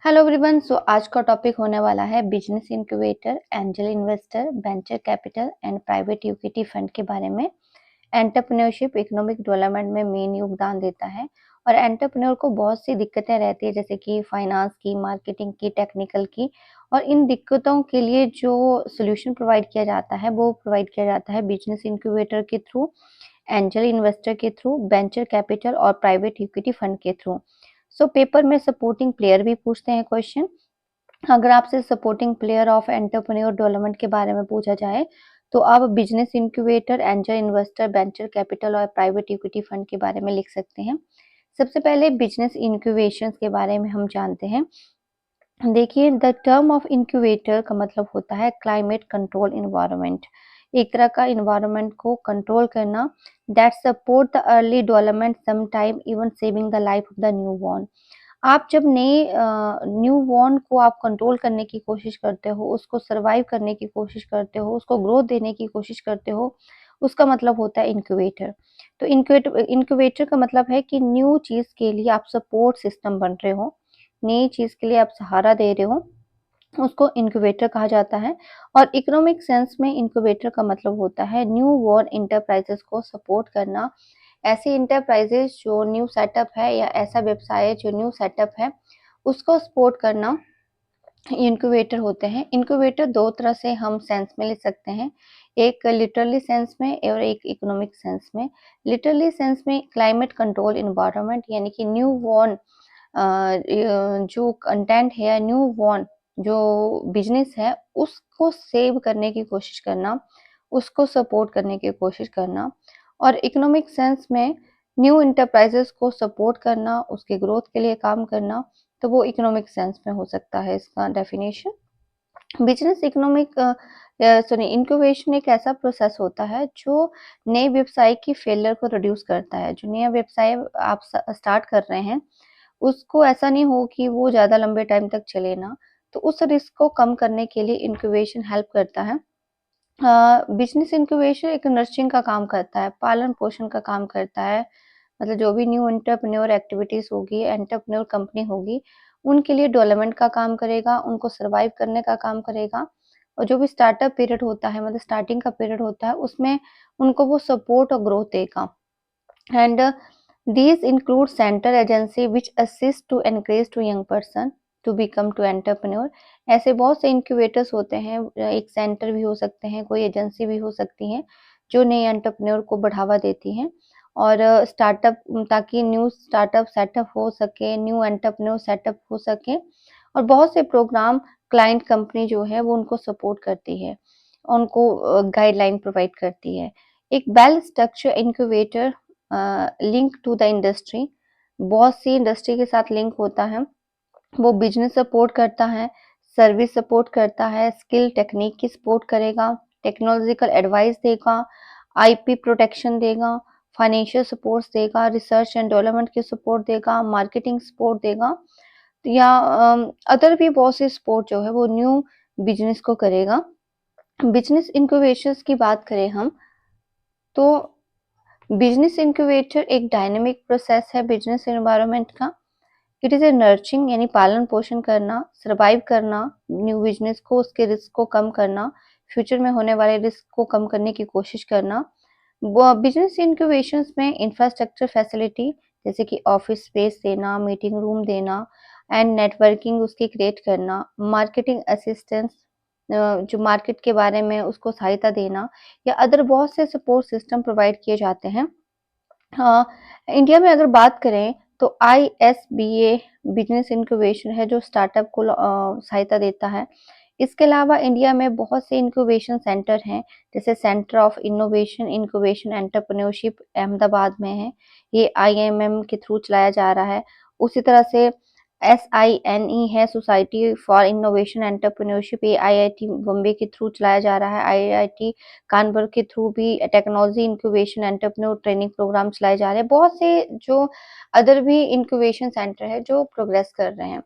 Hello everyone. आज का topic होने वाला है business incubator, angel investor, venture capital and private equity fund के बारे में। एंटरप्रेन्योरशिप इकोनॉमिक डेवलपमेंट में मेन योगदान देता है और एंटरप्रेन्योर को बहुत सी दिक्कतें रहती है, जैसे कि फाइनेंस की, मार्केटिंग की, टेक्निकल की। और इन दिक्कतों के लिए जो सोल्यूशन प्रोवाइड किया जाता है वो प्रोवाइड किया जाता है बिजनेस इंक्यूबेटर के थ्रू, एंजल इन्वेस्टर के थ्रू, वेंचर कैपिटल और प्राइवेट इक्विटी फंड के थ्रू। पेपर में सपोर्टिंग प्लेयर भी पूछते हैं क्वेश्चन। अगर आपसे supporting player of entrepreneur development के बारे में पूछा जाए तो आप business incubator, angel investor, venture capital और प्राइवेट इक्विटी फंड के बारे में लिख सकते हैं। सबसे पहले बिजनेस इंक्यूबेशन के बारे में हम जानते हैं। देखिए, द टर्म ऑफ इंक्यूबेटर का मतलब होता है क्लाइमेट कंट्रोल इन्वायरमेंट। एक तरह का इन्वायरमेंट को कंट्रोल करना, that support the early development sometime even saving the life of the new born. आप जब नए न्यू बॉर्न को आप कंट्रोल करने की कोशिश करते हो, उसको सर्वाइव करने की कोशिश करते हो, उसको ग्रोथ देने की कोशिश करते हो, उसका मतलब होता है इंक्यूबेटर। तो इंक्यूबेटर का मतलब है कि न्यू चीज़ के लिए आप सपोर्ट सिस्टम बन रहे हो, नई चीज़ के लिए आप सहारा दे रहे हो, उसको इंक्यूबेटर कहा जाता है। और इकोनॉमिक सेंस में इंक्यूबेटर का मतलब होता है न्यू बॉर्न इंटरप्राइजेस को सपोर्ट करना। ऐसी इंटरप्राइजेस जो न्यू सेटअप है या ऐसा व्यवसाय जो न्यू सेटअप है, उसको सपोर्ट करना इंक्यूबेटर होते हैं। इंक्यूबेटर दो तरह से हम सेंस में ले सकते हैं, एक लिटरली सेंस में और एक इकोनॉमिक सेंस में। लिटरली सेंस में क्लाइमेट कंट्रोल इन्वायरमेंट, यानी कि न्यू बॉर्न जो कंटेंट है, न्यू बॉर्न जो बिजनेस है, उसको सेव करने की कोशिश करना, उसको सपोर्ट करने की कोशिश करना। और इकोनॉमिक सेंस में न्यू एंटरप्राइजेस को सपोर्ट करना, उसके ग्रोथ के लिए काम करना। तो वो इकोनॉमिक सेंस में हो सकता है इसका definition. Business economic sorry incubation एक ऐसा प्रोसेस होता है जो नए व्यवसाय की फेलियर को रिड्यूस करता है। जो नया व्यवसाय आप स्टार्ट कर रहे हैं, उसको ऐसा नहीं हो कि वो ज़्यादा लंबे टाइम तक चले ना, तो उस रिस्क को कम करने के लिए इंक्यूबेशन हेल्प करता है। बिजनेस इंक्यूबेशन एक नर्चरिंग का काम करता है, पालन-पोषण का काम करता है। मतलब जो भी न्यू एंटरप्रेन्योर एक्टिविटीज़ होगी, एंटरप्रेन्योर कंपनी होगी, उनके लिए डेवलपमेंट का काम करेगा, उनको सर्वाइव करने का काम करेगा। और जो भी स्टार्टअप पीरियड होता है, मतलब स्टार्टिंग का पीरियड होता है, उसमें उनको वो सपोर्ट और ग्रोथ देगा। And these include center agency which assist to encourage to young person to become to entrepreneur। ऐसे बहुत से इंक्यूबेटर्स होते हैं, एक सेंटर भी हो सकते हैं, कोई एजेंसी भी हो सकती हैं जो नए एंटरप्रेन्योर को बढ़ावा देती हैं और स्टार्टअप, ताकि न्यू स्टार्टअप सेटअप हो सके, न्यू एंटरप्रेन्योर सेटअप हो सके। और बहुत से प्रोग्राम क्लाइंट कंपनी जो है वो उनको सपोर्ट करती है, उनको गाइडलाइन प्रोवाइड करती है। एक well structure incubator link to the industry, बहुत सी इंडस्ट्री के साथ लिंक होता है। वो बिजनेस सपोर्ट करता है, सर्विस सपोर्ट करता है, स्किल टेक्निक की सपोर्ट करेगा, टेक्नोलॉजिकल एडवाइस देगा, आईपी प्रोटेक्शन देगा, फाइनेंशियल सपोर्ट देगा, रिसर्च एंड डेवलपमेंट की सपोर्ट देगा, मार्केटिंग सपोर्ट देगा, या अदर भी बहुत सी सपोर्ट जो है वो न्यू बिजनेस को करेगा। बिजनेस इंक्यूबेशंस की बात करें हम, तो बिजनेस इंक्यूबेटर एक डायनामिक प्रोसेस है बिजनेस एनवायरनमेंट का। इट इज़ ए नर्चरिंग, यानी पालन पोषण करना, सर्वाइव करना न्यू बिजनेस को, उसके रिस्क को कम करना, फ्यूचर में होने वाले रिस्क को कम करने की कोशिश करना। बिजनेस इंक्यूबेशंस में इंफ्रास्ट्रक्चर फैसिलिटी, जैसे कि ऑफिस स्पेस देना, मीटिंग रूम देना एंड नेटवर्किंग उसकी क्रिएट करना, मार्केटिंग असिस्टेंस, जो मार्केट के बारे में उसको सहायता देना, या अदर बहुत से सपोर्ट सिस्टम प्रोवाइड किए जाते हैं। हाँ, इंडिया में अगर बात करें तो आईएसबीए बिजनेस इंक्यूबेशन है जो स्टार्टअप को सहायता देता है। इसके अलावा इंडिया में बहुत से इंक्यूबेशन सेंटर हैं, जैसे centre of innovation incubation entrepreneurship Ahmedabad में है, ये आईएमएम के थ्रू चलाया जा रहा है। उसी तरह से एसआईएनई है, सोसाइटी फॉर इनोवेशन एंटरप्रेन्योरशिप, ये आईआईटी बॉम्बे के थ्रू चलाया जा रहा है। आईआईटी कानपुर के थ्रू भी technology incubation entrepreneur training program चलाए जा रहे हैं। बहुत से जो अदर भी इंक्यूबेशन सेंटर है जो प्रोग्रेस कर रहे हैं।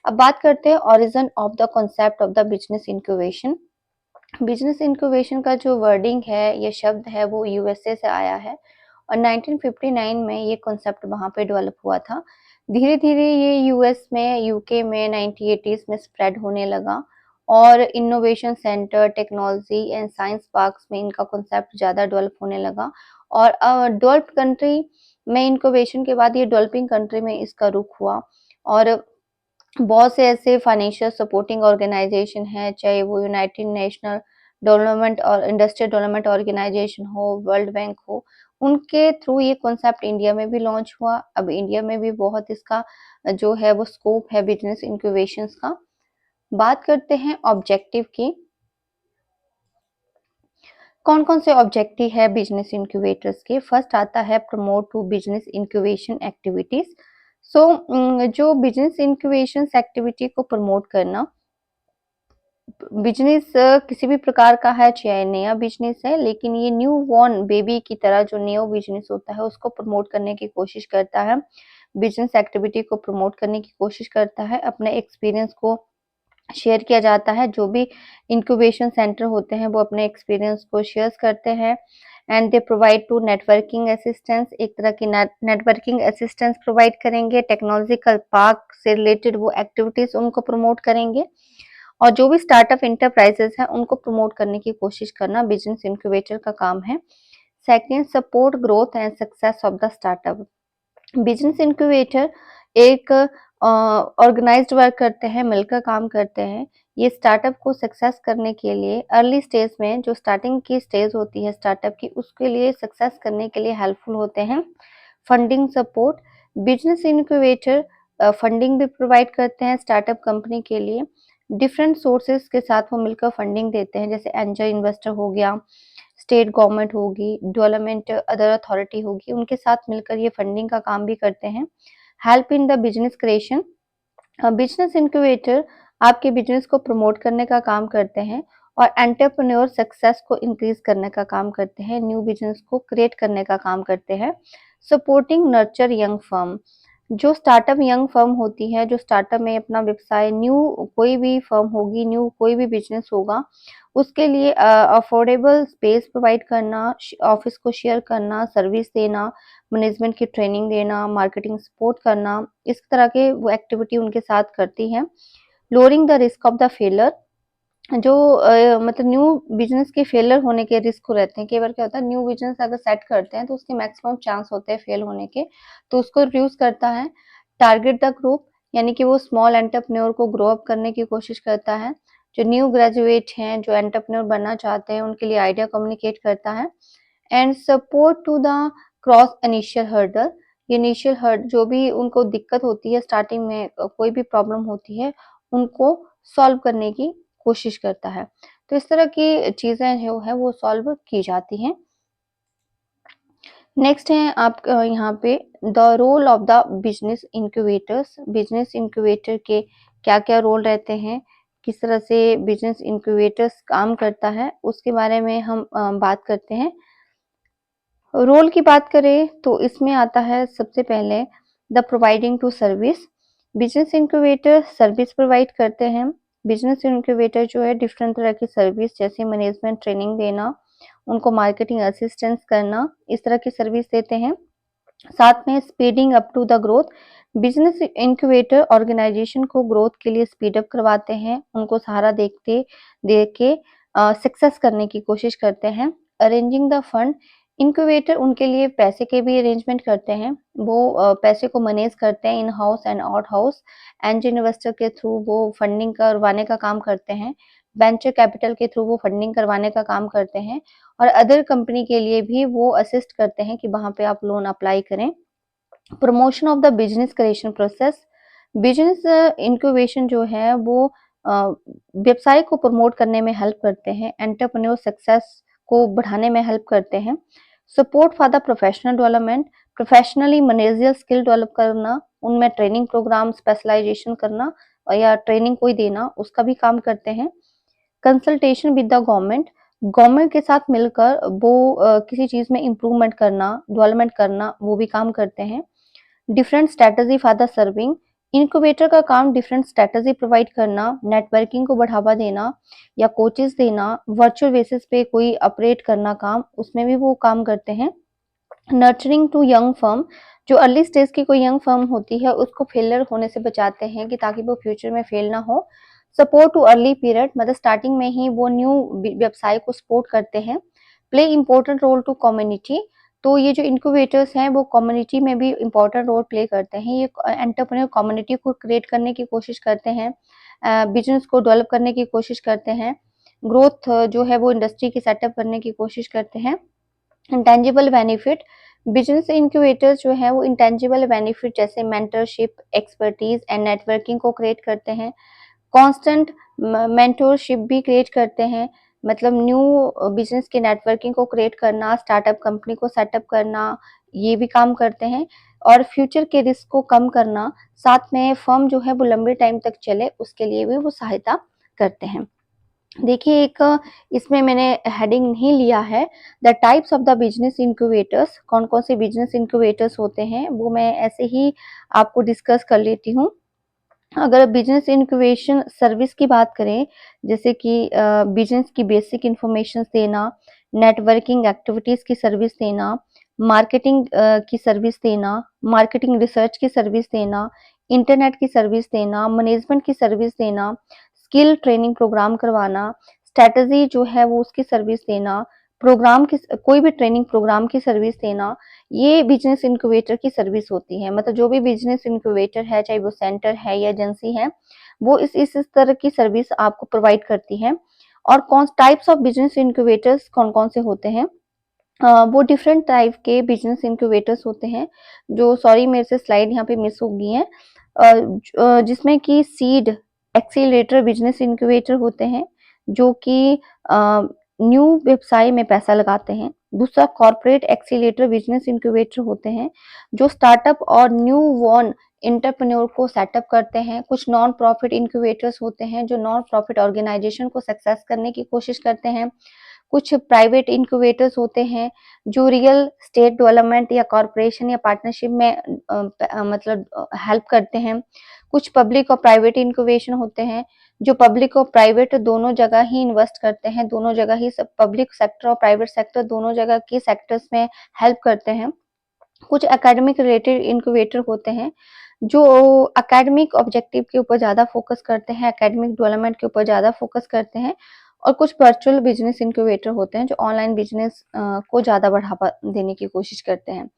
अब बात करते हैं origin of the concept of the business incubation. Business incubation का जो वर्डिंग है, ये शब्द है, वो यूएसए से आया है और 1959 में ये कॉन्सेप्ट वहाँ पे डेवलप हुआ था। धीरे-धीरे ये यूएस में, यूके में 1980s में स्प्रेड होने लगा और innovation centre, technology and science parks में इनका कॉन्सेप्ट ज़्यादा डेवलप होने लगा और डेवलप्ड कंट्री में इनक्यूबेशन के बाद ये डेवलपिंग कंट्री में इसका रुख हुआ और बहुत से ऐसे फाइनेंशियल सपोर्टिंग ऑर्गेनाइजेशन हैं, चाहे वो यूनाइटेड नेशनल डेवलपमेंट और इंडस्ट्रियल डेवलपमेंट ऑर्गेनाइजेशन हो, वर्ल्ड बैंक हो, उनके थ्रू ये कॉन्सेप्ट इंडिया में भी लॉन्च हुआ। अब इंडिया में भी बहुत इसका जो है वो स्कोप है बिजनेस इंक्यूबेशंस का। बात करते हैं ऑब्जेक्टिव की। कौन-कौन से ऑब्जेक्टिव है बिजनेस इंक्यूबेटर्स के? फर्स्ट आता है promote to business incubation activities. जो बिजनेस इंक्यूबेशंस एक्टिविटी को प्रमोट करना, बिजनेस किसी भी प्रकार का है, चाहे नया बिजनेस है, लेकिन ये न्यू बॉर्न बेबी की तरह जो न्यू बिजनेस होता है उसको प्रमोट करने की कोशिश करता है, बिजनेस एक्टिविटी को प्रमोट करने की कोशिश करता है, अपने एक्सपीरियंस को शेयर किया जाता है। जो भी इंक्यूबेशन सेंटर होते हैं वो अपने एक्सपीरियंस को शेयर करते हैं and they provide to networking assistance, एक तरह की नेटवर्किंग असिस्टेंस प्रोवाइड करेंगे। टेक्नोलॉजिकल पार्क से रिलेटेड वो एक्टिविटीज उनको प्रमोट करेंगे और जो भी स्टार्टअप इंटरप्राइजेस हैं उनको प्रमोट करने की कोशिश करना बिजनेस इंक्यूबेटर का काम है। Second, support growth and success of the startup. Business incubator एक ऑर्गेनाइज्ड वर्क करते हैं, मिलकर काम करते हैं। ये स्टार्टअप को सक्सेस करने के लिए अर्ली स्टेज में जो स्टार्टिंग की स्टेज होती है स्टार्टअप की, उसके लिए सक्सेस करने के लिए हेल्पफुल होते हैं। Funding support, business incubator funding भी प्रोवाइड करते हैं स्टार्टअप कंपनी के लिए। डिफरेंट सोर्सेज के साथ वो मिलकर फंडिंग देते हैं, जैसे एंजल इन्वेस्टर हो गया, स्टेट गवर्नमेंट होगी, डेवलपमेंट अदर अथॉरिटी होगी, उनके साथ मिलकर ये फंडिंग का काम भी करते हैं। Help in the business creation, business incubator आपके बिजनेस को प्रमोट करने का काम करते हैं और एंटरप्रेन्योर सक्सेस को इंक्रीज करने का काम करते हैं, न्यू बिजनेस को क्रिएट करने का काम करते हैं। सपोर्टिंग नर्चर यंग फर्म, जो स्टार्टअप यंग फर्म होती है, जो स्टार्टअप में अपना व्यवसाय, न्यू कोई भी फर्म होगी, न्यू कोई भी बिजनेस होगा, उसके लिए अफोर्डेबल स्पेस प्रोवाइड करना, ऑफिस को शेयर करना, सर्विस देना, मैनेजमेंट की ट्रेनिंग देना, मार्केटिंग सपोर्ट करना, इस तरह के वो एक्टिविटी उनके साथ करती हैं। Lowering the risk of the failure, जो मतलब न्यू बिजनेस के फेलियर होने के रिस्क रहते हैं। कई बार क्या होता है, न्यू बिजनेस अगर सेट करते हैं तो उसके मैक्सिमम चांस होते हैं फेल होने के, तो उसको रिड्यूस करता है। टारगेट द ग्रुप, यानी कि वो स्मॉल एंटरप्रेन्योर को ग्रो अप करने की कोशिश करता है। जो न्यू ग्रेजुएट हैं, जो एंटरप्रेन्योर बनना चाहते हैं, उनके लिए आइडिया कम्युनिकेट करता है। And support to the cross initial hurdle, initial hurdle जो भी उनको दिक्कत होती है स्टार्टिंग में, कोई भी प्रॉब्लम होती है, उनको सॉल्व करने की कोशिश करता है। तो इस तरह की चीज़ें जो है वो सॉल्व की जाती हैं। नेक्स्ट है आप यहाँ पे the role of the business incubators, business incubator के क्या-क्या रोल रहते हैं, किस तरह से बिजनेस इंक्यूबेटर्स काम करता है, उसके बारे में हम बात करते हैं। रोल की बात करें तो इसमें आता है सबसे पहले the providing to service, business incubator service provide करते हैं। बिजनेस इंक्यूबेटर जो है डिफरेंट तरह की सर्विस, जैसे मैनेजमेंट ट्रेनिंग देना, उनको मार्केटिंग असिस्टेंस करना, इस तरह की सर्विस देते हैं। साथ में speeding up to the growth, business incubator organisation को ग्रोथ के लिए स्पीड अप करवाते हैं, उनको सहारा दे के सक्सेस करने की कोशिश करते हैं। अरेंजिंग द फंड, इंक्यूबेटर उनके लिए पैसे के भी अरेंजमेंट करते हैं, वो पैसे को मैनेज करते हैं in house and out house. Angel investor के थ्रू वो फंडिंग करवाने का काम करते हैं, वेंचर कैपिटल के थ्रू वो फंडिंग करवाने का काम करते हैं और अदर कंपनी के लिए भी वो असिस्ट करते हैं कि वहाँ पे आप लोन अप्लाई करें। Promotion of the business creation process, business incubation जो है वो व्यवसाय को प्रमोट करने में हेल्प करते हैं, एंटरप्रेन्योर सक्सेस को बढ़ाने में हेल्प करते हैं। Support for the professional development, professionally managerial skill develop करना, उनमें ट्रेनिंग प्रोग्राम स्पेशलाइजेशन करना या ट्रेनिंग कोई देना, उसका भी काम करते हैं। Consultation with the government, government के साथ मिलकर वो किसी चीज़ में इम्प्रूवमेंट करना, डेवलपमेंट करना, वो भी काम करते हैं। Different strategy for the serving, incubator का काम डिफरेंट स्ट्रैटेजी प्रोवाइड करना, नेटवर्किंग को बढ़ावा देना या कोचेस देना, वर्चुअल बेसिस पे कोई ऑपरेट करना काम, उसमें भी वो काम करते हैं। नर्चरिंग टू यंग फर्म, जो अर्ली स्टेज की कोई यंग फर्म होती है उसको फेलियर होने से बचाते हैं कि ताकि वो फ्यूचर में फेल ना हो। सपोर्ट टू अर्ली पीरियड, मतलब स्टार्टिंग में ही वो न्यू व्यवसाय को सपोर्ट करते हैं। Play important role to community, तो ये जो इनक्यूबेटर्स हैं वो कम्युनिटी में भी इम्पोर्टेंट रोल प्ले करते हैं। ये एंटरप्रेन्योर कम्युनिटी को क्रिएट करने की कोशिश करते हैं, बिजनेस को डेवलप करने की कोशिश करते हैं, ग्रोथ जो है वो इंडस्ट्री की सेटअप करने की कोशिश करते हैं। इंटेंजिबल बेनिफिट, बिजनेस इंक्यूबेटर्स जो है वो इंटेंजिबल बेनिफिट जैसे मेंटरशिप, एक्सपर्टीज एंड नेटवर्किंग को क्रिएट करते हैं। कांस्टेंट मेंटरशिप भी क्रिएट करते हैं, मतलब न्यू बिजनेस की नेटवर्किंग को क्रिएट करना, स्टार्टअप कंपनी को सेटअप करना, ये भी काम करते हैं। और फ्यूचर के रिस्क को कम करना, साथ में फर्म जो है वो लंबे टाइम तक चले उसके लिए भी वो सहायता करते हैं। देखिए, एक इसमें मैंने हेडिंग नहीं लिया है, the types of the business incubators, कौन कौन से बिजनेस इंक्यूबेटर्स होते हैं वो मैं ऐसे ही आपको डिस्कस कर लेती हूँ। अगर बिजनेस इंक्यूबेशन सर्विस की बात करें, जैसे कि बिजनेस की बेसिक इंफॉर्मेशन देना, नेटवर्किंग एक्टिविटीज की सर्विस देना, मार्केटिंग की सर्विस देना, मार्केटिंग रिसर्च की सर्विस देना, इंटरनेट की सर्विस देना, मैनेजमेंट की सर्विस देना, स्किल ट्रेनिंग प्रोग्राम करवाना, स्ट्रेटजी जो है वो उसकी सर्विस देना, प्रोग्राम की कोई भी ट्रेनिंग प्रोग्राम की सर्विस देना, ये बिजनेस इंक्यूबेटर की सर्विस होती है। मतलब जो भी बिजनेस इंक्यूबेटर है, चाहे वो सेंटर है या एजेंसी है, वो इस तरह की सर्विस आपको प्रोवाइड करती है। और कौन टाइप्स ऑफ बिजनेस इंक्यूबेटर्स कौन कौन से होते हैं, वो डिफरेंट टाइप के बिजनेस इंक्यूबेटर्स होते हैं, जो सॉरी मेरे से स्लाइड यहाँ पे मिस हो गई है, जिसमें कि सीड एक्सीलरेटर बिजनेस इंक्यूबेटर होते हैं, जो कि न्यू व्यवसाय में पैसा लगाते हैं। दूसरा कॉर्पोरेट एक्सीलरेटर बिजनेस इंक्यूबेटर होते हैं, जो स्टार्टअप और न्यू वॉर्न एंटरप्रेन्योर को सेटअप करते हैं। कुछ नॉन प्रॉफिट इंक्यूबेटर्स होते हैं जो नॉन प्रॉफिट ऑर्गेनाइजेशन को सक्सेस करने की कोशिश करते हैं। कुछ प्राइवेट इंक्यूबेटर्स होते हैं जो रियल स्टेट डेवलपमेंट या कॉरपोरेशन या पार्टनरशिप में मतलब हेल्प करते हैं। कुछ पब्लिक और प्राइवेट इंक्यूबेशन होते हैं जो पब्लिक और प्राइवेट दोनों जगह ही इन्वेस्ट करते हैं, दोनों जगह ही सब पब्लिक सेक्टर और प्राइवेट सेक्टर दोनों जगह के सेक्टर्स में हेल्प करते हैं। कुछ एकेडमिक रिलेटेड इंक्यूबेटर होते हैं जो एकेडमिक ऑब्जेक्टिव के ऊपर ज़्यादा फोकस करते हैं, एकेडमिक डेवलपमेंट के ऊपर ज़्यादा फोकस करते हैं। और कुछ वर्चुअल बिजनेस इंक्यूबेटर होते हैं जो ऑनलाइन बिजनेस को ज़्यादा बढ़ावा देने की कोशिश करते हैं।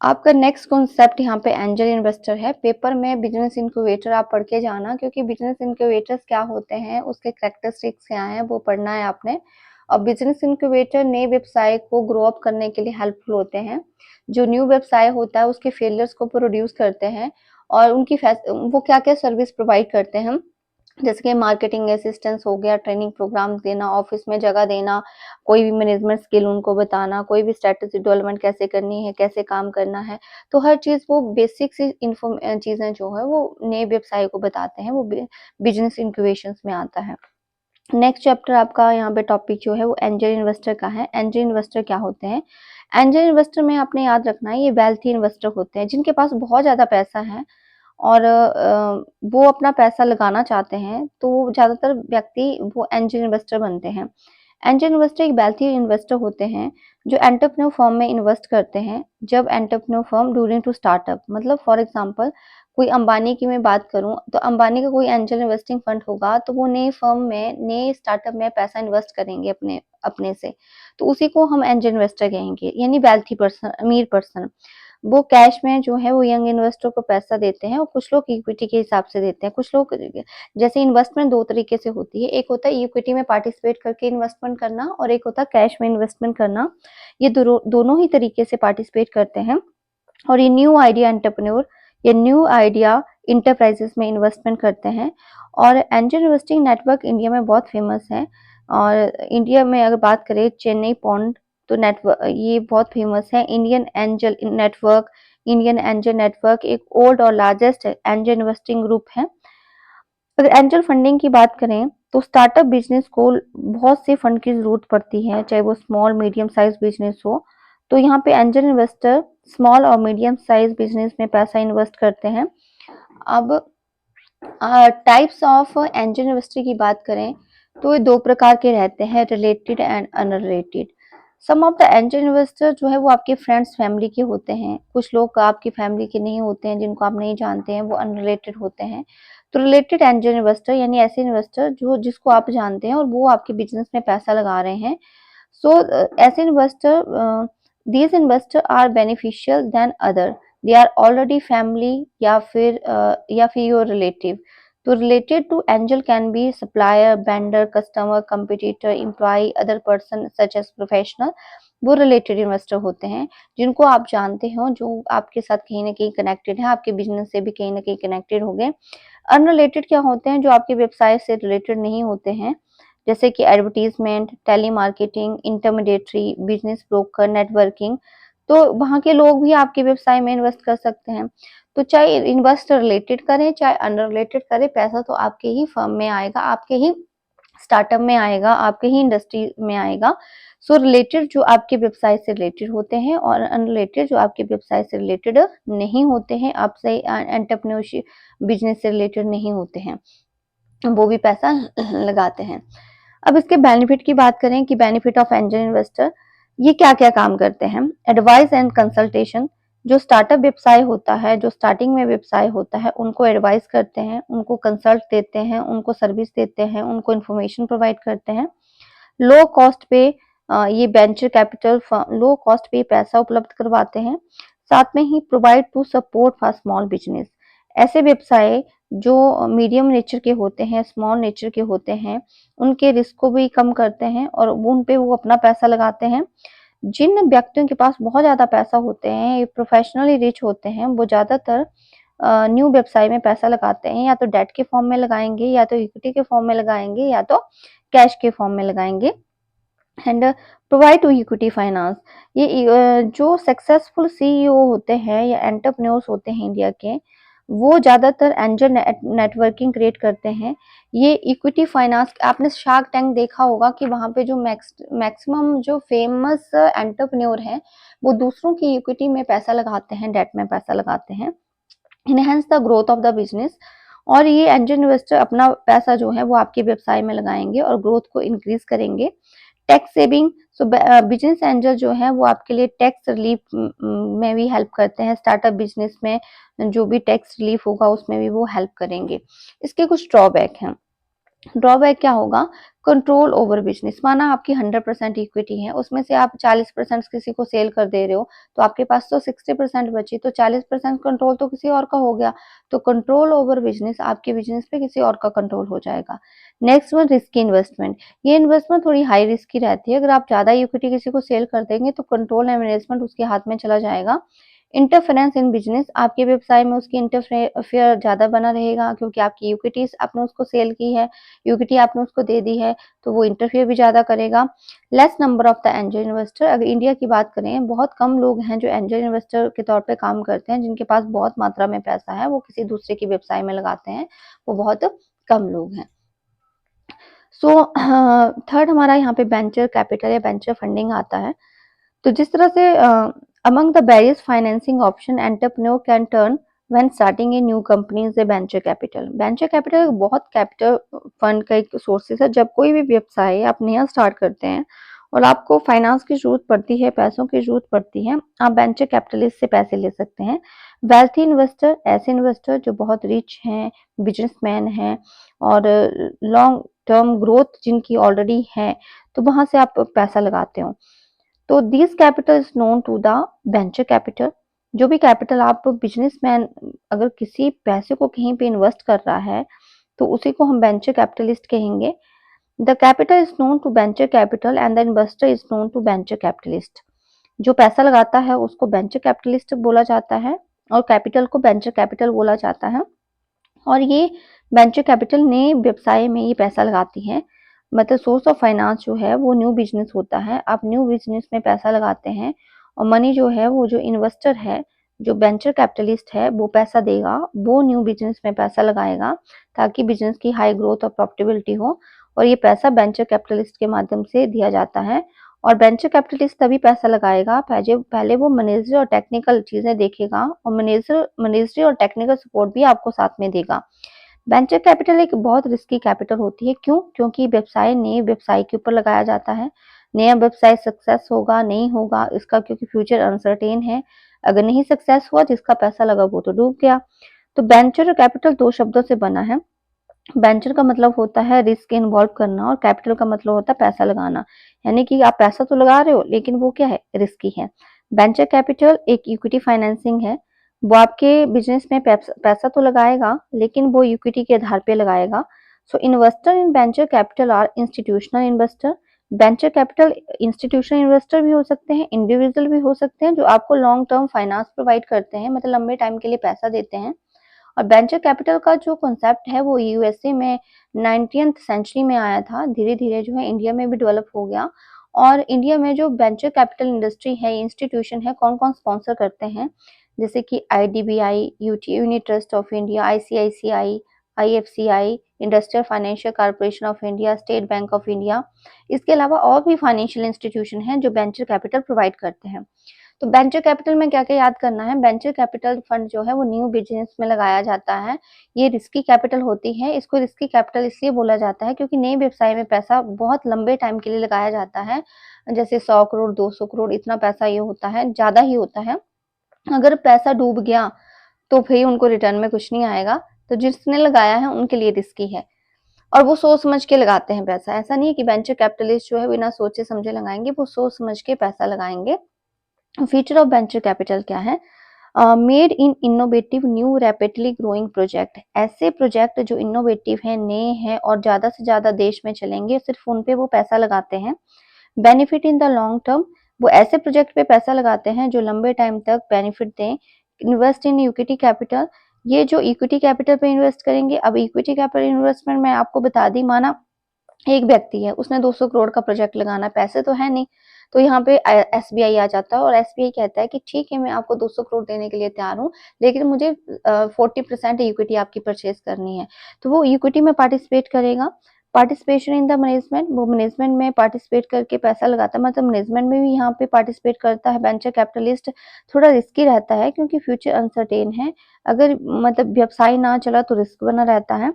आपका नेक्स्ट कॉन्सेप्ट यहाँ पे एंजल इन्वेस्टर है। पेपर में बिजनेस इंक्यूबेटर आप पढ़ के जाना, क्योंकि बिजनेस इंक्यूबेटर्स क्या होते हैं, उसके कैरेक्टरिस्टिक्स क्या हैं, वो पढ़ना है आपने। और बिजनेस इंक्यूबेटर नए व्यवसाय को ग्रो अप करने के लिए हेल्पफुल होते हैं। जो न्यू व्यवसाय होता है उसके फेलियर्स को प्रोड्यूस करते हैं, और उनकी वो क्या-क्या सर्विस प्रोवाइड करते हैं, जैसे कि मार्केटिंग असिस्टेंस हो गया, ट्रेनिंग प्रोग्राम देना, ऑफिस में जगह देना, कोई भी मैनेजमेंट स्किल उनको बताना, कोई भी स्ट्रैटेजी डेवलपमेंट कैसे करनी है, कैसे काम करना है। तो हर चीज़ वो बेसिक सी चीज़ें जो है वो नए व्यवसाय को बताते हैं, वो बिजनेस इंक्यूबेशंस में आता है। नेक्स्ट चैप्टर आपका यहाँ पे टॉपिक जो है वो एंजल इन्वेस्टर का है। एंजल इन्वेस्टर क्या होते हैं? एंजल इन्वेस्टर में आपने याद रखना है, ये वेल्थी इन्वेस्टर होते हैं जिनके पास बहुत ज़्यादा पैसा है और वो अपना पैसा लगाना चाहते हैं, तो ज़्यादातर व्यक्ति वो एंजल इन्वेस्टर बनते हैं। एंजल इन्वेस्टर एक वेल्थी इन्वेस्टर होते हैं जो एंटरप्रेन्योर फर्म में इन्वेस्ट करते हैं जब entrepreneur firm during to startup, मतलब फॉर एग्जांपल कोई अंबानी की मैं बात करूं तो अंबानी का कोई एंजल इन्वेस्टिंग फंड होगा तो वो नई फर्म में नए स्टार्टअप में पैसा इन्वेस्ट करेंगे अपने अपने से, तो उसी को हम एंजल इन्वेस्टर कहेंगे, यानी वेल्थी पर्सन, अमीर पर्सन। वो कैश में जो है वो यंग इन्वेस्टर को पैसा देते हैं और कुछ लोग इक्विटी के हिसाब से देते हैं। कुछ लोग, जैसे इन्वेस्टमेंट 2 तरीके से होती है, एक होता है इक्विटी में पार्टिसिपेट करके इन्वेस्टमेंट करना और एक होता है कैश में इन्वेस्टमेंट करना। ये दोनों ही तरीके से पार्टिसिपेट करते हैं। और ये न्यू आइडिया एंटरप्रेन्योर, ये न्यू आइडिया इंटरप्राइजेस में इन्वेस्टमेंट करते हैं। और एंजल इन्वेस्टिंग नेटवर्क इंडिया में बहुत फेमस है। और इंडिया में अगर बात करें चेन्नई पॉन्ड, तो नेटवर्क ये बहुत फेमस है। इंडियन एंजल नेटवर्क एक ओल्ड और लार्जेस्ट एंजल इन्वेस्टिंग ग्रुप है। अगर एंजल फंडिंग की बात करें तो स्टार्टअप बिजनेस को बहुत से फंड की जरूरत पड़ती है, चाहे वो स्मॉल मीडियम साइज बिजनेस हो। तो यहाँ पे एंजल इन्वेस्टर स्मॉल और मीडियम साइज बिजनेस में पैसा इन्वेस्ट करते हैं। अब टाइप्स ऑफ एंजल इन्वेस्टर की बात करें तो ये दो प्रकार के रहते हैं, related and unrelated. Some of the angel investor जो है वो आपके फ्रेंड्स फैमिली के होते हैं, कुछ लोग आपकी फैमिली के नहीं होते हैं, जिनको आप नहीं जानते हैं, वो अनरिलेटेड होते हैं। तो रिलेटेड एंजल इन्वेस्टर यानी ऐसे इन्वेस्टर जो जिसको आप जानते हैं और वो आपके बिजनेस में पैसा लगा रहे हैं। सो ऐसे investor these investor are beneficial than other, they are already family या फिर your relative। तो related to angel can be supplier, vendor, customer, competitor, employee, other person such as professional। वो रिलेटेड इन्वेस्टर होते हैं जिनको आप जानते हो, जो आपके साथ कहीं ना कहीं कनेक्टेड है, आपके बिजनेस से भी कहीं ना कहीं कनेक्टेड हो गए। अनरिलेटेड क्या होते हैं, जो आपके व्यवसाय से रिलेटेड नहीं होते हैं, जैसे कि advertisement, telemarketing, intermediary, business broker, networking. तो वहाँ के लोग भी आपके व्यवसाय में इन्वेस्ट कर सकते हैं। तो चाहे इन्वेस्ट रिलेटेड करें चाहे अनरिलेटेड करें, पैसा तो आपके ही फर्म में आएगा, आपके ही स्टार्टअप में आएगा, आपके ही इंडस्ट्री में आएगा। सो रिलेटेड जो आपके व्यवसाय से रिलेटेड होते हैं और अनरिलेटेड जो आपके व्यवसाय से रिलेटेड नहीं होते हैं, आपसे एंटरप्रेन्योरशिप बिजनेस से रिलेटेड नहीं होते हैं, वो भी पैसा लगाते हैं। अब इसके बेनिफिट की बात करें कि बेनिफिट ऑफ एंजल इन्वेस्टर ये क्या-क्या काम करते हैं। एडवाइस एंड कंसल्टेशन, जो स्टार्टअप व्यवसाय होता है, जो स्टार्टिंग में व्यवसाय होता है, उनको एडवाइस करते हैं, उनको कंसल्ट देते हैं, उनको सर्विस देते हैं, उनको इन्फॉर्मेशन प्रोवाइड करते हैं। लो कॉस्ट पे ये वेंचर कैपिटल लो कॉस्ट पे पैसा उपलब्ध करवाते हैं। साथ में ही provide to support for small business. ऐसे व्यवसाय जो मीडियम नेचर के होते हैं, स्मॉल नेचर के होते हैं, उनके रिस्क को भी कम करते हैं और उन पे वो अपना पैसा लगाते हैं। जिन व्यक्तियों के पास बहुत ज़्यादा पैसा होते हैं, ये प्रोफेशनली रिच होते हैं, वो ज़्यादातर न्यू व्यवसाय में पैसा लगाते हैं, या तो डेट के फॉर्म में लगाएँगे, या तो इक्विटी के फॉर्म में लगाएँगे, या तो कैश के फॉर्म में लगाएँगे। And provide to equity finance. ये जो सक्सेसफुल सीईओ होते हैं या एंटरप्रेन्योर्स होते हैं इंडिया के, वो ज़्यादातर एंजल नेटवर्किंग क्रिएट करते हैं। ये इक्विटी फाइनेंस, आपने शार्क टैंक देखा होगा कि वहाँ पे जो मैक्सिमम जो फेमस एंटरप्रेन्योर हैं, वो दूसरों की इक्विटी में पैसा लगाते हैं, डेट में पैसा लगाते हैं। Enhance the growth of the business. और ये एंजल इन्वेस्टर अपना पैसा जो है वो आपके व्यवसाय में लगाएंगे और ग्रोथ को इंक्रीज करेंगे। टैक्स सेविंग, सो बिजनेस एंजल जो है वो आपके लिए टैक्स रिलीफ में भी हेल्प करते हैं। स्टार्टअप बिजनेस में जो भी टैक्स रिलीफ होगा उसमें भी वो हेल्प करेंगे। इसके कुछ ड्रॉबैक हैं। ड्रॉबैक क्या होगा, कंट्रोल ओवर बिजनेस। माना आपकी 100% इक्विटी है, उसमें से आप 40% किसी को सेल कर दे रहे हो, तो आपके पास तो 60% बची, तो 40% कंट्रोल तो किसी और का हो गया। तो कंट्रोल ओवर बिजनेस, आपके बिजनेस पे किसी और का कंट्रोल हो जाएगा। Next one, risky investment. ये इन्वेस्टमेंट थोड़ी हाई रिस्क की रहती है। अगर आप ज्यादा इक्विटी किसी को सेल कर देंगे तो कंट्रोल एंड मैनेजमेंट उसके हाथ में चला जाएगा। इंटरफेरेंस इन बिजनेस, आपके व्यवसाय में उसकी इंटरफेयर ज्यादा बना रहेगा, क्योंकि आपकी इक्विटीज आपने उसको सेल की है, इक्विटी आपने उसको दे दी है, तो वो इंटरफेयर भी ज्यादा करेगा। Less number of the angel investor, अगर इंडिया की बात करें, बहुत कम लोग हैं जो एंजल इन्वेस्टर के तौर पे काम करते हैं, जिनके पास बहुत मात्रा में पैसा है, वो किसी दूसरे के व्यवसाय में लगाते हैं, वो बहुत कम लोग हैं। सो थर्ड हमारा यहाँ पे वेंचर कैपिटल या वेंचर फंडिंग आता है। तो जिस तरह से among the various financing option entrepreneur can turn when starting a new company is a venture capital. Venture capital बहुत कैपिटल फंड का एक सोर्सेस है। जब कोई भी व्यवसाय आप नया स्टार्ट करते हैं और आपको फाइनेंस की जरूरत पड़ती है, पैसों की जरूरत पड़ती है, आप वेंचर कैपिटलिस्ट से पैसे ले सकते हैं। वेल्थी इन्वेस्टर, ऐसे इन्वेस्टर जो बहुत रिच हैं, बिजनेसमैन हैं और लॉन्ग टर्म ग्रोथ जिनकी ऑलरेडी है, तो वहां से आप पैसा लगाते हो। तो this capital is known to the venture capital. जो भी कैपिटल आप बिजनेसमैन अगर किसी पैसे को कहीं पे इन्वेस्ट कर रहा है, तो उसी को हम वेंचर कैपिटलिस्ट कहेंगे। The capital is known to venture capital and the investor is known to venture capitalist. जो पैसा लगाता है उसको वेंचर कैपिटलिस्ट बोला जाता है और कैपिटल को वेंचर कैपिटल बोला जाता है। और ये वेंचर कैपिटल नए व्यवसाय में ये पैसा लगाती है। मतलब सोर्स ऑफ फाइनेंस जो है वो न्यू बिजनेस होता है। आप न्यू बिजनेस में पैसा लगाते हैं और मनी जो है वो जो इन्वेस्टर है, जो वेंचर कैपिटलिस्ट है, वो पैसा देगा, वो न्यू बिजनेस में पैसा लगाएगा ताकि बिजनेस की हाई ग्रोथ और प्रॉफिटेबिलिटी हो। और ये पैसा वेंचर कैपिटलिस्ट के माध्यम से दिया जाता है। और वेंचर कैपिटलिस्ट तभी पैसा लगाएगा पहले पहले वो मैनेजरी और टेक्निकल चीजें देखेगा और मैनेजरी और टेक्निकल सपोर्ट भी आपको साथ में देगा। वेंचर कैपिटल एक बहुत रिस्की कैपिटल होती है। क्यों? क्योंकि व्यवसाय नए व्यवसाय के ऊपर लगाया जाता है। नया व्यवसाय सक्सेस होगा, नहीं होगा इसका, क्योंकि फ्यूचर अनसर्टेन है। अगर नहीं सक्सेस हुआ तो जिसका पैसा लगा वो तो डूब गया। तो वेंचर और कैपिटल 2 शब्दों से बना है। वेंचर का मतलब होता है रिस्क इन्वॉल्व करना और कैपिटल का मतलब होता है पैसा लगाना। यानी कि आप पैसा तो लगा रहे हो लेकिन वो क्या है, रिस्की है। वेंचर कैपिटल एक इक्विटी फाइनेंसिंग है। वो आपके बिजनेस में पैसा तो लगाएगा लेकिन वो इक्विटी के आधार पे लगाएगा। So investor in venture capital are institutional investor. Venture capital institutional investor भी हो सकते हैं, इंडिविजुअल भी हो सकते हैं, जो आपको लॉन्ग टर्म फाइनेंस प्रोवाइड करते हैं, मतलब लंबे टाइम के लिए पैसा देते हैं। और वेंचर कैपिटल का जो कॉन्सेप्ट है वो यूएसए में 19th सेंचुरी में आया था, धीरे-धीरे जो है इंडिया में भी डेवलप हो गया। और इंडिया में जो वेंचर कैपिटल इंडस्ट्री है, इंस्टीट्यूशन है, कौन-कौन स्पॉन्सर करते हैं, जैसे कि IDBI, unit trust of India, ICICI, IFCI, industrial financial corporation of India, state bank of India. इसके अलावा और भी फाइनेंशियल इंस्टीट्यूशन हैं जो वेंचर कैपिटल प्रोवाइड करते हैं। तो वेंचर कैपिटल में क्या-क्या याद करना है, वेंचर कैपिटल फंड जो है वो न्यू बिज़नेस में लगाया जाता है। ये रिस्की कैपिटल होती है, इसको रिस्की कैपिटल इसलिए बोला जाता है क्योंकि नए व्यवसाय में पैसा बहुत लंबे टाइम के लिए लगाया जाता है। जैसे 100 करोड़, 200 करोड़ इतना पैसा ये होता है, ज़्यादा ही होता है। अगर पैसा डूब गया तो फिर उनको रिटर्न में कुछ नहीं आएगा, तो जिसने लगाया है उनके लिए रिस्की है और वो सोच समझ के लगाते हैं पैसा। ऐसा नहीं है कि वेंचर कैपिटलिस्ट जो है बिना सोचे समझे लगाएँगे, वो सोच समझ के पैसा लगाएँगे। फीचर ऑफ वेंचर कैपिटल क्या है, made in innovative new rapidly growing project. ऐसे प्रोजेक्ट जो इनोवेटिव हैं, नए हैं और ज़्यादा से ज़्यादा देश में चलेंगे, सिर्फ उन पे वो पैसा लगाते हैं। Benefit in the long term, वो ऐसे प्रोजेक्ट पे पैसा लगाते हैं जो लंबे टाइम तक बेनिफिट दें। इन्वेस्ट इन इक्विटी कैपिटल, ये जो इक्विटी कैपिटल पे इन्वेस्ट करेंगे। अब इक्विटी कैपिटल इन्वेस्टमेंट मैं आपको बता दी, माना एक व्यक्ति है, उसने 200 करोड़ का प्रोजेक्ट लगाना है, पैसे तो है नहीं, तो यहाँ पे एसबीआई आ जाता है और एसबीआई कहता है कि ठीक है, मैं आपको 200 करोड़ देने के लिए तैयार हूँ, लेकिन मुझे 40% इक्विटी आपकी परचेज करनी है। तो वो इक्विटी में पार्टिसिपेट करेगा। पार्टिसिपेशन इन द मैनेजमेंट, वो मैनेजमेंट में पार्टिसिपेट करके पैसा लगाता है, मतलब मैनेजमेंट में भी यहाँ पे पार्टिसिपेट करता है। वेंचर कैपिटलिस्ट थोड़ा रिस्की रहता है क्योंकि फ्यूचर अनसर्टेन है। अगर मतलब व्यवसाय ना चला तो रिस्क बना रहता है।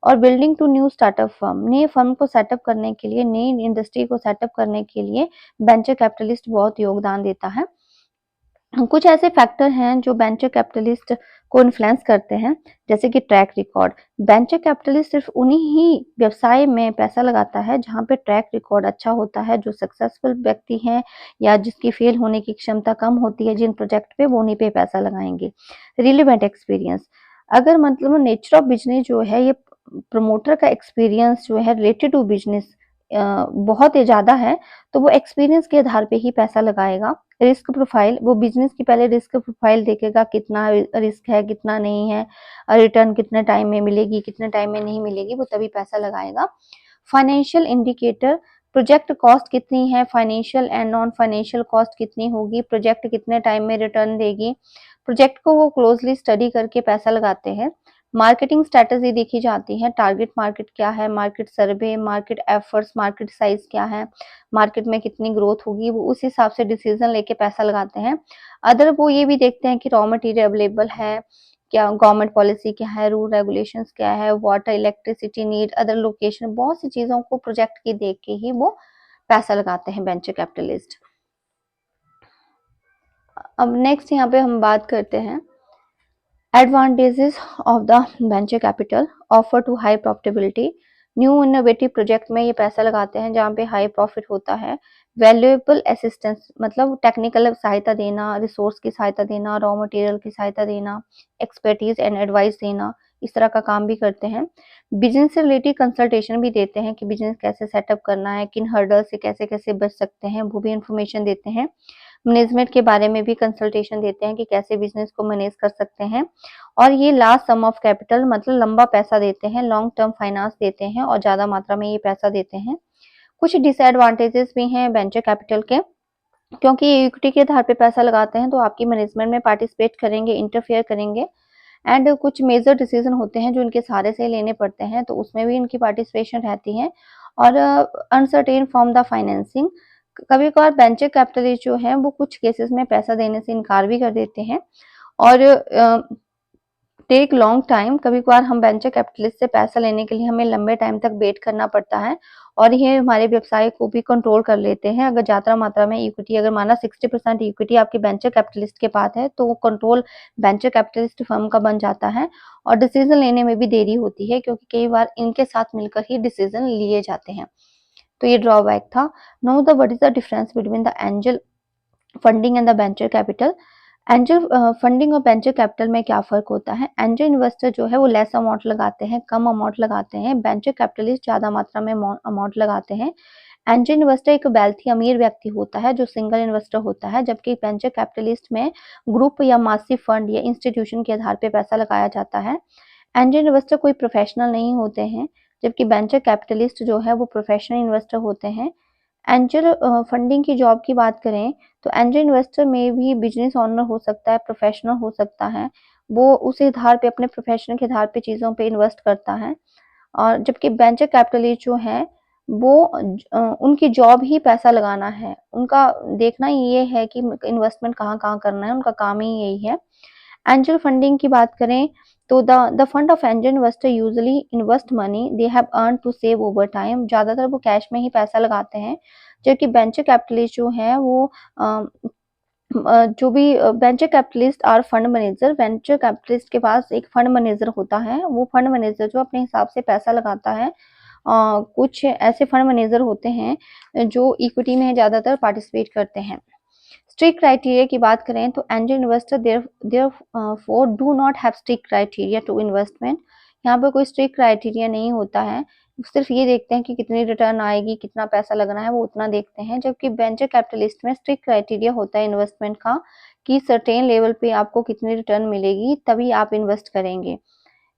और building to new startup firm, नए फर्म को सेटअप करने के लिए, नई इंडस्ट्री को सेटअप करने के लिए वेंचर कैपिटलिस्ट बहुत योगदान देता है। कुछ ऐसे फैक्टर हैं जो वेंचर कैपिटलिस्ट को इन्फ्लुएंस करते हैं, जैसे कि ट्रैक रिकॉर्ड। वेंचर कैपिटलिस्ट सिर्फ उन्हीं ही व्यवसाय में पैसा लगाता है जहां पे ट्रैक रिकॉर्ड अच्छा होता है, जो सक्सेसफुल व्यक्ति हैं या जिसकी फेल होने की क्षमता कम होती है जिन प्रोजेक्ट पे, वो उन्हीं पे पैसा लगाएंगे। रिलेवेंट एक्सपीरियंस, अगर मतलब नेचर ऑफ बिजनेस जो है, ये प्रमोटर का एक्सपीरियंस जो है रिलेटेड टू बिजनेस बहुत ही ज़्यादा है, तो वो एक्सपीरियंस के आधार पे ही पैसा लगाएगा। रिस्क प्रोफाइल, वो बिज़नेस की पहले रिस्क प्रोफाइल देखेगा, कितना रिस्क है, कितना नहीं है, रिटर्न कितने टाइम में मिलेगी, कितने टाइम में नहीं मिलेगी, वो तभी पैसा लगाएगा। फाइनेंशियल इंडिकेटर, प्रोजेक्ट कॉस्ट कितनी है, financial and non financial cost कितनी होगी, प्रोजेक्ट कितने टाइम में रिटर्न देगी, प्रोजेक्ट को वो क्लोजली स्टडी करके पैसा लगाते हैं। मार्केटिंग स्ट्रेटजी देखी जाती है, टारगेट मार्केट क्या है, मार्केट सर्वे, मार्केट एफर्ट्स, मार्केट साइज क्या है, मार्केट में कितनी ग्रोथ होगी, वो उस हिसाब से डिसीजन लेके पैसा लगाते हैं। अदर वो ये भी देखते हैं कि रॉ मटेरियल अवेलेबल है, क्या गवर्नमेंट पॉलिसी क्या है, रूल रेगुलेशंस क्या है, water electricity need, other location, बहुत सी चीज़ों को प्रोजेक्ट की देख के ही वो पैसा लगाते हैं वेंचर कैपिटलिस्ट। अब नेक्स्ट यहाँ पे हम बात करते हैं advantages of the venture capital, offer to high profitability. New innovative project में ये पैसा लगाते हैं जहाँ पे हाई प्रॉफिट होता है। वैल्यूएबल असिस्टेंस, मतलब टेक्निकल सहायता देना, रिसोर्स की सहायता देना, रॉ मटेरियल की सहायता देना, एक्सपर्टीज एंड एडवाइस देना, इस तरह का काम भी करते हैं। बिजनेस से रिलेटेड कंसल्टेशन भी देते हैं कि बिजनेस कैसे सेटअप करना है, किन हर्डल से कैसे कैसे बच सकते हैं, वो भी इंफॉर्मेशन देते हैं। मैनेजमेंट के बारे में भी कंसल्टेशन देते हैं कि कैसे बिजनेस को मैनेज कर सकते हैं। और ये लार्ज सम ऑफ कैपिटल, मतलब लंबा पैसा देते हैं, लॉन्ग टर्म फाइनेंस देते हैं और ज़्यादा मात्रा में ये पैसा देते हैं। कुछ डिसएडवांटेजेस भी हैं वेंचर कैपिटल के, क्योंकि ये इक्विटी के आधार पे पैसा लगाते हैं तो आपकी मैनेजमेंट में पार्टिसिपेट करेंगे, इंटरफेयर करेंगे एंड कुछ मेजर डिसीजन होते हैं जो इनके सहारे से लेने पड़ते हैं, तो उसमें भी इनकी पार्टिसिपेशन रहती है। और अनसर्टेन फ्रॉम द फाइनेंसिंग, कभी-कभार वेंचर कैपिटलिस्ट जो हैं वो कुछ केसेस में पैसा देने से इनकार भी कर देते हैं। और टेक लॉन्ग टाइम, कभी-कभार हम वेंचर कैपिटलिस्ट से पैसा लेने के लिए हमें लंबे टाइम तक वेट करना पड़ता है और ये हमारे व्यवसाय को भी कंट्रोल कर लेते हैं। अगर ज़्यादा मात्रा में इक्विटी, अगर माना 60% इक्विटी आपके वेंचर कैपिटलिस्ट के पास है, तो वो कंट्रोल वेंचर कैपिटलिस्ट फर्म का बन जाता है और डिसीजन लेने में भी देरी होती है, क्योंकि कई बार इनके साथ मिलकर ही डिसीजन लिए जाते हैं। तो ये ड्रॉबैक था। Now the what is the difference between the angel funding and the venture capital. Angel funding और वेंचर कैपिटल में क्या फ़र्क होता है? एंजल इन्वेस्टर जो है वो लेस अमाउंट लगाते हैं, कम अमाउंट लगाते हैं। वेंचर कैपिटलिस्ट ज़्यादा मात्रा में अमाउंट लगाते हैं। एंजल इन्वेस्टर एक वेल्थी अमीर व्यक्ति होता है जो सिंगल इन्वेस्टर होता है, जबकि वेंचर कैपिटलिस्ट में ग्रुप या मासिव फंड या इंस्टीट्यूशन के आधार पे पैसा लगाया जाता है। एंजल इन्वेस्टर कोई प्रोफेशनल नहीं होते हैं, जबकि वेंचर कैपिटलिस्ट जो है वो प्रोफेशनल इन्वेस्टर होते हैं। एंजल फंडिंग की जॉब की बात करें तो एंजल इन्वेस्टर में भी बिजनेस ओनर हो सकता है, प्रोफेशनल हो सकता है। वो उस आधार पे, अपने प्रोफेशन के आधार पे चीज़ों पे इन्वेस्ट करता है। और जबकि वेंचर कैपिटलिस्ट जो हैं वो उनकी जॉब ही पैसा लगाना है। उनका देखना ये है कि इन्वेस्टमेंट कहाँ-कहाँ करना है, उनका काम ही यही है। एंजल फंडिंग की बात करें तो the fund of angel investor usually invest money they have earn to save over time. ज़्यादातर वो कैश में ही पैसा लगाते हैं, जबकि वेंचर कैपिटलिस्ट जो हैं वो अ जो भी वेंचर कैपिटलिस्ट और फंड मैनेजर, वेंचर कैपिटलिस्ट के पास एक फंड मैनेजर होता है। वो फंड मैनेजर जो अपने हिसाब से पैसा लगाता है। कुछ ऐसे फंड मैनेजर होते हैं जो इक्विटी में ज़्यादातर पार्टिसिपेट करते हैं। स्ट्रिक्ट क्राइटेरिया की बात करें तो angel investor therefore do not have strict criteria to investment. यहाँ पे कोई स्ट्रिक्ट क्राइटेरिया नहीं होता है, सिर्फ ये देखते हैं कि कितनी रिटर्न आएगी, कितना पैसा लगना है, वो उतना देखते हैं। जबकि वेंचर कैपिटलिस्ट में स्ट्रिक्ट क्राइटेरिया होता है इन्वेस्टमेंट का, कि सर्टेन लेवल पे आपको कितनी रिटर्न मिलेगी तभी आप इन्वेस्ट करेंगे।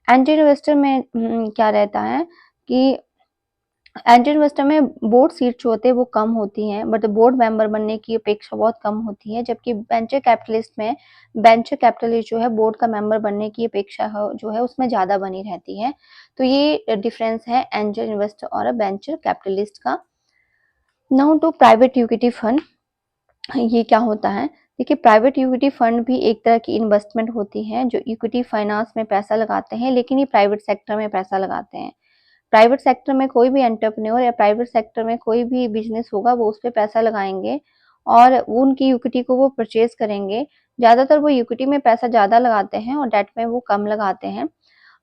एंजल इन्वेस्टर में क्या रहता है कि एंजल इन्वेस्टर में बोर्ड सीट जो होते हैं वो कम होती हैं, बट बोर्ड मेंबर बनने की अपेक्षा बहुत कम होती है। जबकि वेंचर कैपिटलिस्ट में वेंचर कैपिटलिस्ट जो है बोर्ड का मेंबर बनने की अपेक्षा जो है उसमें ज़्यादा बनी रहती है। तो ये डिफरेंस है एंजल इन्वेस्टर और वेंचर कैपिटलिस्ट का। Now to private equity fund, ये क्या होता है? देखिए, प्राइवेट इक्विटी फंड भी एक तरह की इन्वेस्टमेंट होती है जो इक्विटी फाइनेंस में पैसा लगाते हैं, लेकिन ये प्राइवेट सेक्टर में पैसा लगाते हैं। प्राइवेट सेक्टर में कोई भी एंटरप्रेन्योर या प्राइवेट सेक्टर में कोई भी बिजनेस होगा वो उस पे पैसा लगाएंगे और वो उनकी इक्विटी को वो परचेज करेंगे। ज़्यादातर वो इक्विटी में पैसा ज़्यादा लगाते हैं और डेट में वो कम लगाते हैं।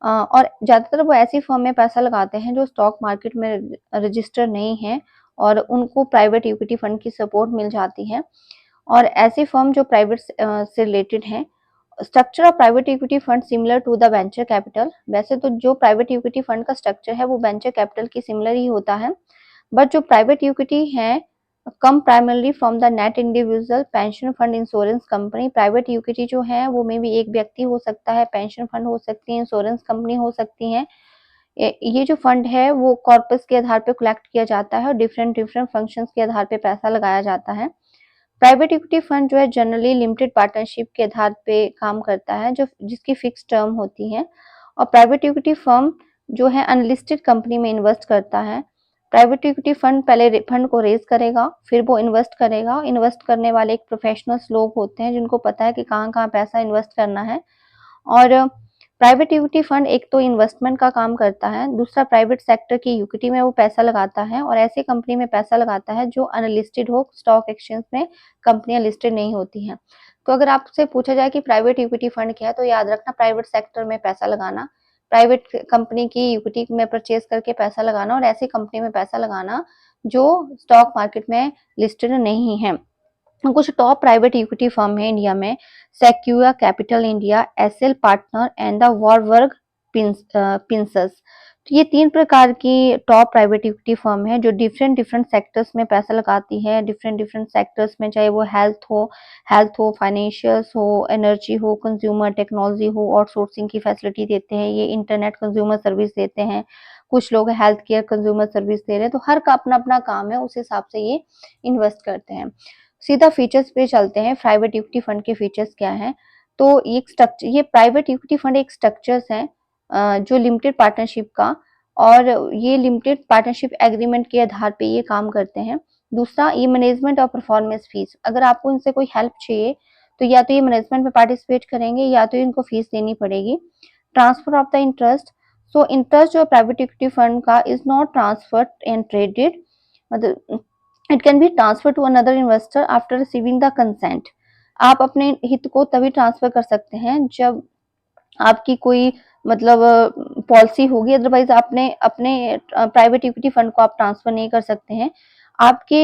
और ज़्यादातर वो ऐसी फर्म में पैसा लगाते हैं जो स्टॉक मार्केट में रजिस्टर नहीं है और उनको प्राइवेट इक्विटी फंड की सपोर्ट मिल जाती है। और ऐसी फर्म जो प्राइवेट से रिलेटेड हैं। Structure of private equity fund similar to the venture capital. वैसे तो जो प्राइवेट इक्विटी फंड का स्ट्रक्चर है वो वेंचर कैपिटल की सिमिलर ही होता है, बट जो प्राइवेट इक्विटी है come primarily from the net individual pension fund insurance company. Private equity जो है वो में भी एक व्यक्ति हो सकता है, पेंशन फंड हो सकती है, इंश्योरेंस कंपनी हो सकती है। ये जो फंड है वो कॉर्पस के आधार पे कलेक्ट किया जाता है और डिफरेंट डिफरेंट फंक्शंस के आधार पे पैसा लगाया जाता है। प्राइवेट इक्विटी फंड जो है जनरली लिमिटेड पार्टनरशिप के आधार पे काम करता है, जो जिसकी फिक्स टर्म होती है। और प्राइवेट इक्विटी फर्म जो है अनलिस्टेड कंपनी में इन्वेस्ट करता है। प्राइवेट इक्विटी फंड पहले फंड को रेज करेगा, फिर वो इन्वेस्ट करेगा। इन्वेस्ट करने वाले एक प्रोफेशनल्स लोग होते हैं जिनको पता है कि कहाँ-कहाँ पैसा इन्वेस्ट करना है। और प्राइवेट इक्विटी फंड एक तो इन्वेस्टमेंट का काम करता है, दूसरा प्राइवेट सेक्टर की इक्विटी में वो पैसा लगाता है और ऐसी कंपनी में पैसा लगाता है जो अनलिस्टेड हो, स्टॉक एक्सचेंज में कंपनियां लिस्टेड नहीं होती हैं। तो अगर आपसे पूछा जाए कि प्राइवेट इक्विटी फंड क्या है, तो याद रखना प्राइवेट सेक्टर में पैसा लगाना, प्राइवेट कंपनी की इक्विटी में परचेज करके पैसा लगाना और ऐसी कंपनी में पैसा लगाना जो स्टॉक मार्केट में लिस्टेड नहीं है। कुछ टॉप प्राइवेट इक्विटी फर्म है इंडिया में, Sequoia capital India, SL partner and the Warburg Pincus. तो ये 3 प्रकार की टॉप प्राइवेट इक्विटी फर्म है जो डिफरेंट डिफरेंट सेक्टर्स में पैसा लगाती है। डिफरेंट डिफरेंट सेक्टर्स में, चाहे वो हेल्थ हो, फाइनेंशियल्स हो, एनर्जी हो, कंज्यूमर टेक्नोलॉजी हो, आउटसोर्सिंग की फैसिलिटी देते हैं, ये इंटरनेट कंज्यूमर सर्विस देते हैं, कुछ लोग हेल्थ केयर कंज्यूमर सर्विस दे रहे हैं। तो हर का अपना अपना काम है, उस हिसाब से ये इन्वेस्ट करते हैं। सीधा फीचर्स पे चलते हैं, प्राइवेट इक्विटी फंड के फीचर्स क्या हैं? तो ये प्राइवेट इक्विटी फंड एक स्ट्रक्चर्स है जो लिमिटेड पार्टनरशिप का, और ये लिमिटेड पार्टनरशिप एग्रीमेंट के आधार पे ये काम करते हैं। दूसरा, ये मैनेजमेंट और परफॉर्मेंस फीस, अगर आपको इनसे कोई हेल्प चाहिए तो या तो ये मैनेजमेंट में पार्टिसिपेट करेंगे या तो इनको फीस देनी पड़ेगी। Transfer of the interest, so interest जो प्राइवेट इक्विटी फंड का is not transferred and traded, मतलब it can be transfer to another investor after receiving the consent. आप अपने हित को तभी ट्रांसफर कर सकते हैं जब आपकी कोई मतलब पॉलिसी होगी, अदरवाइज आपने अपने प्राइवेट इक्विटी फंड को आप ट्रांसफर नहीं कर सकते हैं। आपके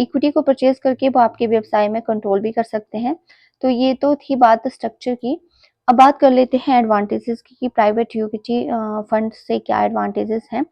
इक्विटी को परचेज करके वो आपके व्यवसाय में कंट्रोल भी कर सकते हैं। तो ये तो थी बात स्ट्रक्चर की। अब बात कर लेते हैं एडवांटेजेस की कि प्राइवेट इक्विटी फंड से क्या एडवांटेजेस हैं।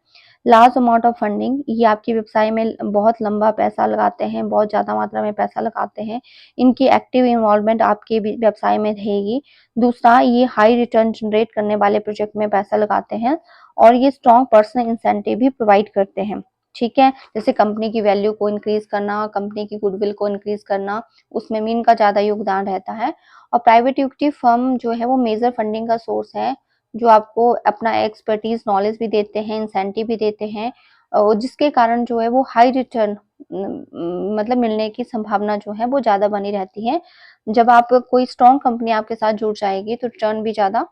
लार्ज अमाउंट ऑफ फंडिंग, ये आपके व्यवसाय में बहुत लंबा पैसा लगाते हैं, बहुत ज़्यादा मात्रा में पैसा लगाते हैं। इनकी एक्टिव इन्वॉल्वमेंट आपके व्यवसाय में रहेगी। दूसरा, ये हाई रिटर्न जनरेट करने वाले प्रोजेक्ट में पैसा लगाते हैं और ये स्ट्रॉन्ग पर्सनल इंसेंटिव भी प्रोवाइड करते हैं। ठीक है, जैसे कंपनी की वैल्यू को इंक्रीज करना, कंपनी की गुडविल को इंक्रीज करना, उसमें भी इनका ज्यादा योगदान रहता है। और प्राइवेट इक्विटी फर्म जो है वो मेजर फंडिंग का सोर्स है, जो आपको अपना एक्सपर्टीज नॉलेज भी देते हैं, इंसेंटिव भी देते हैं, और जिसके कारण जो है वो हाई रिटर्न मतलब मिलने की संभावना जो है वो ज्यादा बनी रहती है। जब आप कोई स्ट्रॉन्ग कंपनी आपके साथ जुड़ जाएगी तो रिटर्न भी ज्यादा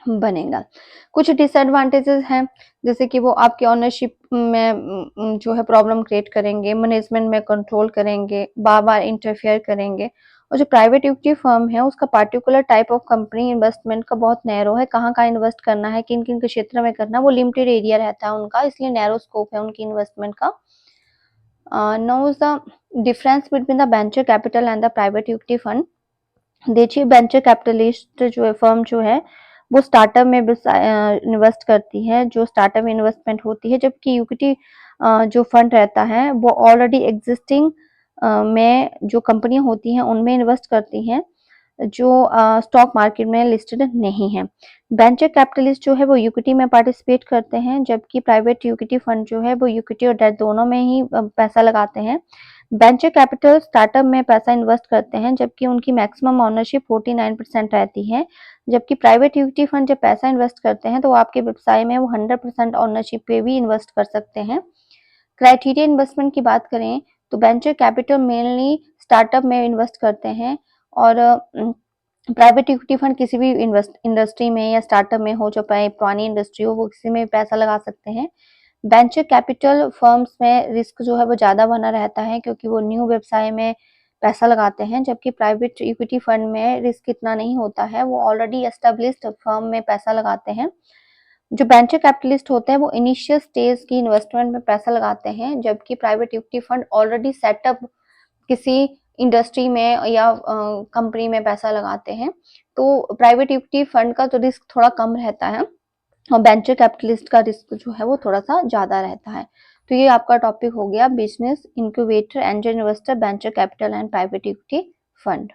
बनेगा। कुछ डिसएडवांटेजेस हैं, जैसे कि वो आपकी ओनरशिप में जो है प्रॉब्लम क्रिएट करेंगे, मैनेजमेंट में कंट्रोल करेंगे, बार-बार इंटरफेयर करेंगे। और जो प्राइवेट इक्विटी फर्म है उसका particular type of company investment का बहुत नैरो है, कहाँ-कहाँ इन्वेस्ट करना है, किन-किन के क्षेत्र में करना है, वो लिमिटेड एरिया रहता है उनका, इसलिए नैरो स्कोप है उनकी इन्वेस्टमेंट का। Now is the difference between the venture capital and the private equity fund. देखिए, वेंचर कैपिटलिस्ट जो है फर्म जो है वो स्टार्टअप में इन्वेस्ट करती है, जो स्टार्टअप इन्वेस्टमेंट होती है, जबकि इक्विटी जो फंड रहता है वो ऑलरेडी एग्जिस्टिंग में जो कंपनियां होती हैं उनमें इन्वेस्ट करती हैं, जो स्टॉक मार्केट में लिस्टेड नहीं है। वेंचर कैपिटलिस्ट जो है वो इक्विटी में पार्टिसिपेट करते हैं, जबकि प्राइवेट इक्विटी फंड जो है वो इक्विटी और डेट दोनों में ही पैसा लगाते हैं। वेंचर कैपिटल स्टार्टअप में पैसा इन्वेस्ट करते हैं, जबकि उनकी मैक्सिमम ओनरशिप 49% रहती है, जबकि प्राइवेट इक्विटी फंड जब पैसा इन्वेस्ट करते हैं तो आपके व्यवसाय में वो 100% ओनरशिप पे भी इन्वेस्ट कर सकते हैं। क्राइटेरिया इन्वेस्टमेंट की बात करें तो वेंचर कैपिटल मेनली स्टार्टअप में इन्वेस्ट करते हैं, और प्राइवेट इक्विटी फंड किसी भी इंडस्ट्री में या स्टार्टअप में हो, जो पुरानी इंडस्ट्री हो, वो किसी में पैसा लगा सकते हैं। वेंचर कैपिटल फर्म्स में रिस्क जो है वो ज़्यादा बना रहता है, क्योंकि वो न्यू व्यवसाय में पैसा लगाते हैं, जबकि प्राइवेट इक्विटी फंड में रिस्क इतना नहीं होता है, वो ऑलरेडी एस्टेब्लिश्ड फर्म में पैसा लगाते हैं। जो वेंचर कैपिटलिस्ट होते हैं वो इनिशियल स्टेज की इन्वेस्टमेंट में पैसा लगाते हैं, जबकि private equity fund already setup किसी इंडस्ट्री में या कंपनी में पैसा लगाते हैं। तो प्राइवेट इक्विटी फंड का तो रिस्क थोड़ा कम रहता है और वेंचर कैपिटलिस्ट का रिस्क जो है वो थोड़ा-सा ज़्यादा रहता है। तो ये आपका टॉपिक हो गया business, incubator, angel investor, venture capital and private equity fund.